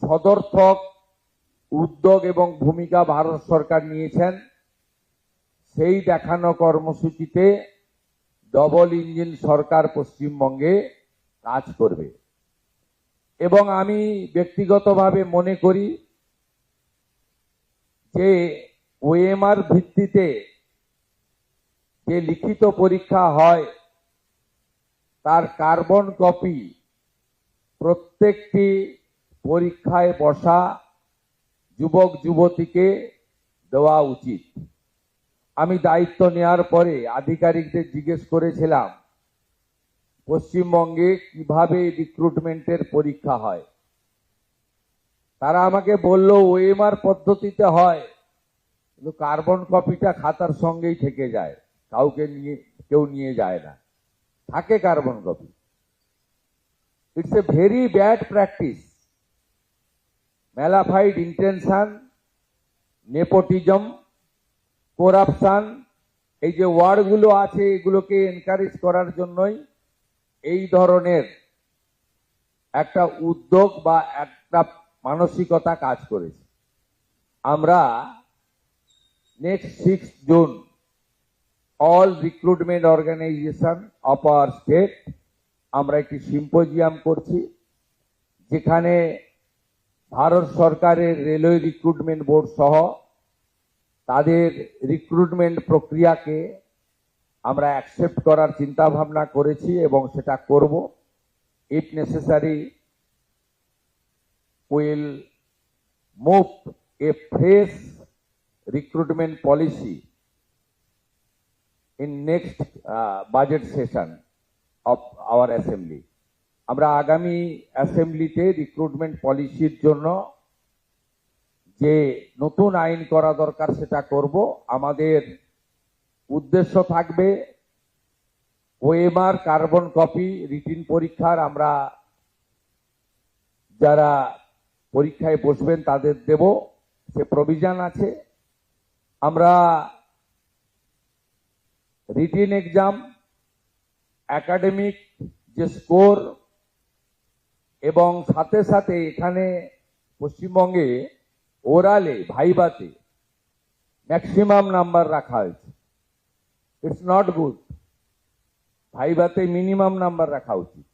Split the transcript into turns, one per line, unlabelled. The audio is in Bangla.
সদর্থক উদ্যোগ এবং ভূমিকা ভারত সরকার নিয়েছেন। সেই দেখানো কর্মসূচিতে ডবল ইঞ্জিন সরকার পশ্চিমবঙ্গে কাজ করবে এবং আমি ব্যক্তিগতভাবে মনে করি যে ওএমআর ভিত্তিতে যে লিখিত পরীক্ষা হয় তার কার্বন কপি প্রত্যেকটি পরীক্ষায় বসা যুবক যুবতীকে দেওয়া উচিত। আমি দায়িত্ব নেওয়ার পরে আধিকারিকদের জিজ্ঞেস করেছিলাম পশ্চিমবঙ্গে কিভাবে রিক্রুটমেন্টের পরীক্ষা হয়। তারা আমাকে বলল ওএমআর পদ্ধতিতে হয়, কিন্তু কার্বন কপিটা খাতার সঙ্গেই থেকে যায়, কেউ নিয়ে যায় না, থাকে carbon copy. It's a very bad practice. Mala fide intention, nepotism, corruption, এই যে ওয়ার্ডগুলো আছে এগুলোকে এনকারেজ করার জন্যই এই ধরনের একটা উদ্যোগ বা একটা মানসিকতা কাজ করেছে। আমরা next 6 June all recruitment organisation of our state আমরা একটি সিম্পোজিয়াম করছি, যেখানে ভারত সরকারের রেলওয়ে রিক্রুটমেন্ট বোর্ড সহ তাদের রিক্রুটমেন্ট প্রক্রিয়াকে আমরা অ্যাকসেপ্ট করার চিন্তা ভাবনা করেছি এবং সেটা করব। If necessary will move A fresh recruitment policy in next budget session of our assembly. আমরা আগামী অ্যাসেম্বলিতে রিক্রুটমেন্ট পলিসির জন্য যে নতুন আইন করা দরকার সেটা করব। আমাদের উদ্দেশ্য থাকবে ওএমআর কার্বন কপি রিটিন পরীক্ষার আমরা যারা পরীক্ষায় বসবেন তাদের দেব, সে প্রভিশন আছে। আমরা রিটিন এক্সাম, একাডেমিক যে স্কোর এবং সাথে সাথে এখানে পশ্চিমবঙ্গে ওরালে ভাইভাতে ম্যাক্সিমাম নাম্বার রাখা হয়েছে। It's not good. ভাইভাতে মিনিমাম নাম্বার রাখা উচিত।